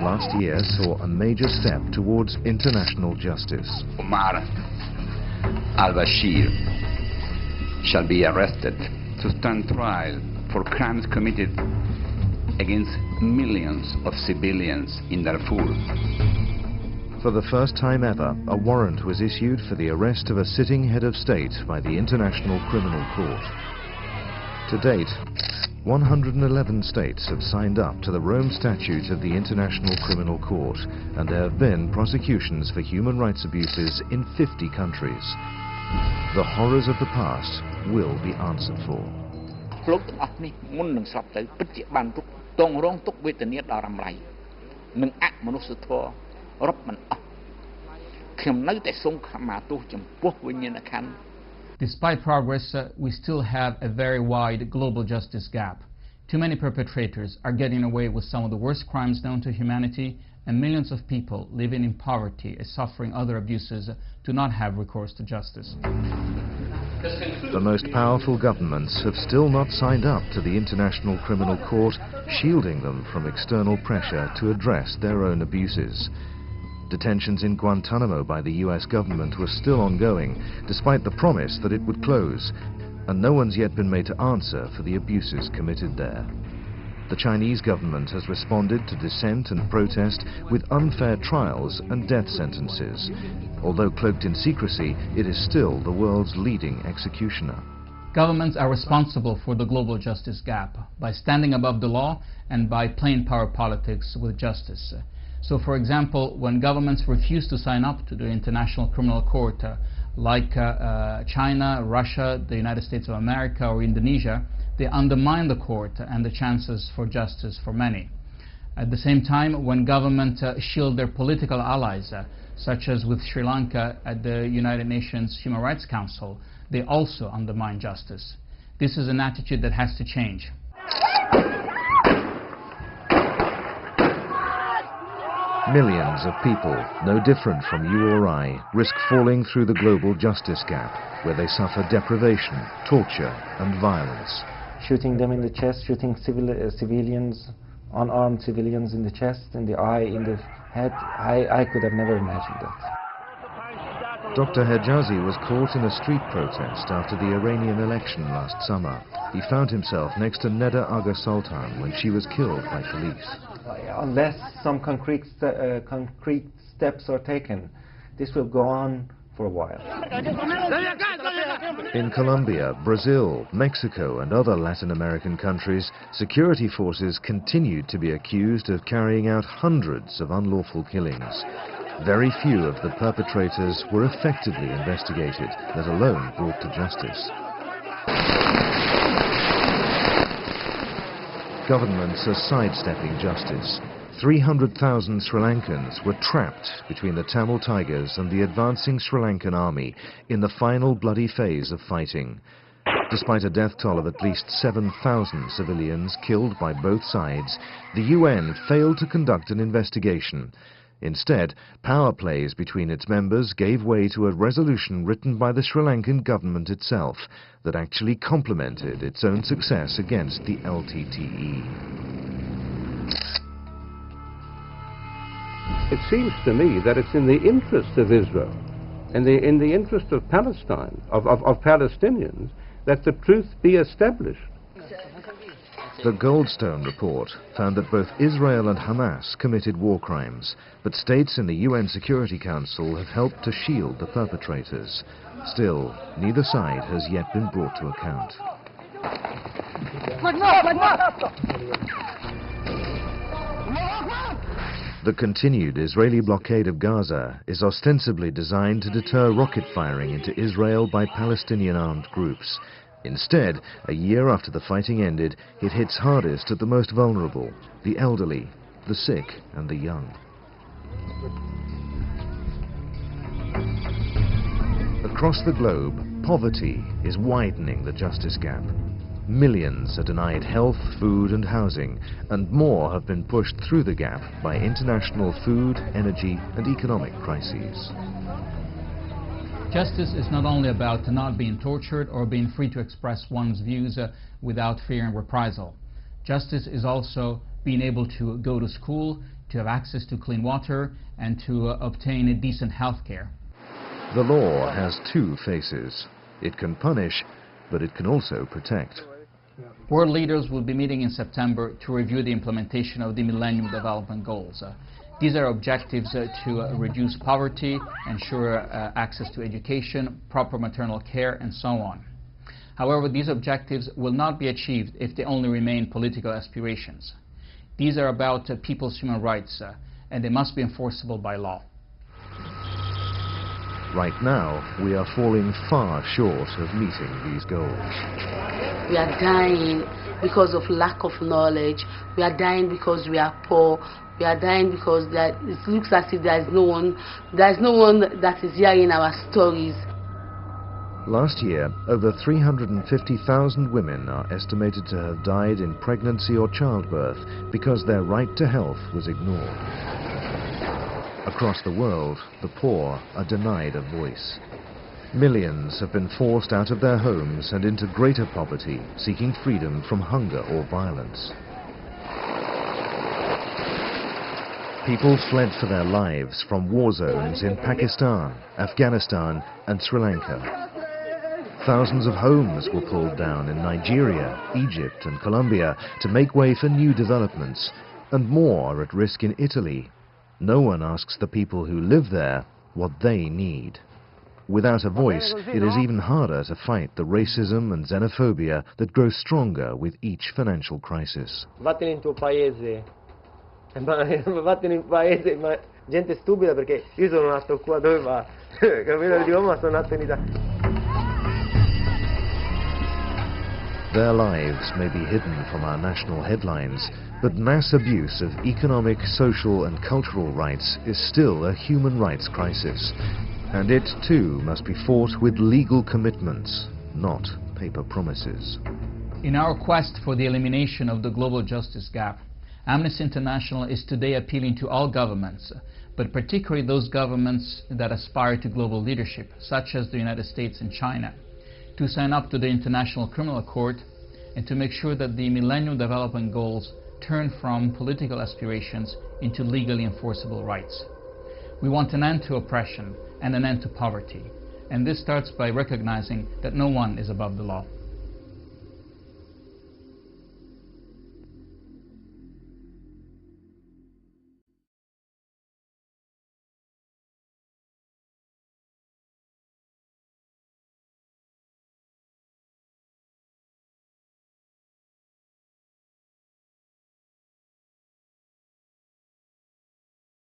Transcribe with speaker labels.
Speaker 1: last year saw a major step towards international justice.
Speaker 2: Omar al-Bashir shall be arrested to stand trial for crimes committed against millions of civilians in Darfur.
Speaker 1: For the first time ever, a warrant was issued for the arrest of a sitting head of state by the International Criminal Court. To date, 111 states have signed up to the Rome Statute of the International Criminal Court, and there have been prosecutions for human rights abuses in 50 countries. The horrors of the past will be answered for.
Speaker 3: Despite progress, we still have a very wide global justice gap. Too many perpetrators are getting away with some of the worst crimes known to humanity, and millions of people living in poverty and suffering other abuses do not have recourse to justice.
Speaker 1: The most powerful governments have still not signed up to the International Criminal Court, shielding them from external pressure to address their own abuses. Detentions in Guantanamo by the US government were still ongoing, despite the promise that it would close, and no one's yet been made to answer for the abuses committed there. The Chinese government has responded to dissent and protest with unfair trials and death sentences. Although cloaked in secrecy, it is still the world's leading executioner.
Speaker 3: Governments are responsible for the global justice gap by standing above the law and by playing power politics with justice. So, for example, when governments refuse to sign up to the International Criminal Court, like China, Russia, the United States of America, or Indonesia, they undermine the court and the chances for justice for many. At the same time, when governments shield their political allies, such as with Sri Lanka at the United Nations Human Rights Council, they also undermine justice. This is an attitude that has to change.
Speaker 1: Millions of people, no different from you or I, risk falling through the global justice gap, where they suffer deprivation, torture, and violence.
Speaker 4: Shooting them in the chest, shooting civilians, unarmed civilians in the chest, in the eye, in the head, I could have never imagined that.
Speaker 1: Dr. Hejazi was caught in a street protest after the Iranian election last summer. He found himself next to Neda Aga Sultan when she was killed by police.
Speaker 4: Unless some concrete steps are taken, this will go on for a while.
Speaker 1: In Colombia, Brazil, Mexico, and other Latin American countries, security forces continued to be accused of carrying out hundreds of unlawful killings. Very few of the perpetrators were effectively investigated, let alone brought to justice. Governments are sidestepping justice. 300,000 Sri Lankans were trapped between the Tamil Tigers and the advancing Sri Lankan army in the final bloody phase of fighting. Despite a death toll of at least 7,000 civilians killed by both sides, the UN failed to conduct an investigation. Instead, power plays between its members gave way to a resolution written by the Sri Lankan government itself that actually complemented its own success against the LTTE.
Speaker 5: It seems to me that it's in the interest of Israel, and in the interest of Palestine, of Palestinians, that the truth be established.
Speaker 1: The Goldstone report found that both Israel and Hamas committed war crimes, but states in the UN Security Council have helped to shield the perpetrators. Still, neither side has yet been brought to account. The continued Israeli blockade of Gaza is ostensibly designed to deter rocket firing into Israel by Palestinian armed groups. Instead, a year after the fighting ended, it hits hardest at the most vulnerable, the elderly, the sick, and the young. Across the globe, poverty is widening the justice gap. Millions are denied health, food, and housing, and more have been pushed through the gap by international food, energy, and economic crises.
Speaker 3: Justice is not only about not being tortured or being free to express one's views without fear and reprisal. Justice is also being able to go to school, to have access to clean water, and to obtain decent health care.
Speaker 1: The law has two faces. It can punish, but it can also protect.
Speaker 3: World leaders will be meeting in September to review the implementation of the Millennium Development Goals. These are objectives to reduce poverty, ensure access to education, proper maternal care, and so on. However, these objectives will not be achieved if they only remain political aspirations. These are about people's human rights, and they must be enforceable by law.
Speaker 1: Right now, we are falling far short of meeting these goals.
Speaker 6: We are dying because of lack of knowledge. We are dying because we are poor. We are dying because it looks as if there is no one that is hearing our stories.
Speaker 1: Last year, over 350,000 women are estimated to have died in pregnancy or childbirth because their right to health was ignored. Across the world, the poor are denied a voice. Millions have been forced out of their homes and into greater poverty, seeking freedom from hunger or violence. People fled for their lives from war zones in Pakistan, Afghanistan, and Sri Lanka. Thousands of homes were pulled down in Nigeria, Egypt, and Colombia to make way for new developments, and more are at risk in Italy. No one asks the people who live there what they need. Without a voice, it is even harder to fight the racism and xenophobia that grow stronger with each financial crisis.
Speaker 7: Vattene in tuo paese. Vattene in paese, ma gente stupida perché io sono nato qua, dove va? Capito? Dico, ma sono nato in Italia.
Speaker 1: Their lives may be hidden from our national headlines, but mass abuse of economic, social, and cultural rights is still a human rights crisis. And it, too, must be fought with legal commitments, not paper promises.
Speaker 3: In our quest for the elimination of the global justice gap, Amnesty International is today appealing to all governments, but particularly those governments that aspire to global leadership, such as the United States and China, to sign up to the International Criminal Court and to make sure that the Millennium Development Goals turn from political aspirations into legally enforceable rights. We want an end to oppression and an end to poverty, and this starts by recognizing that no one is above the law.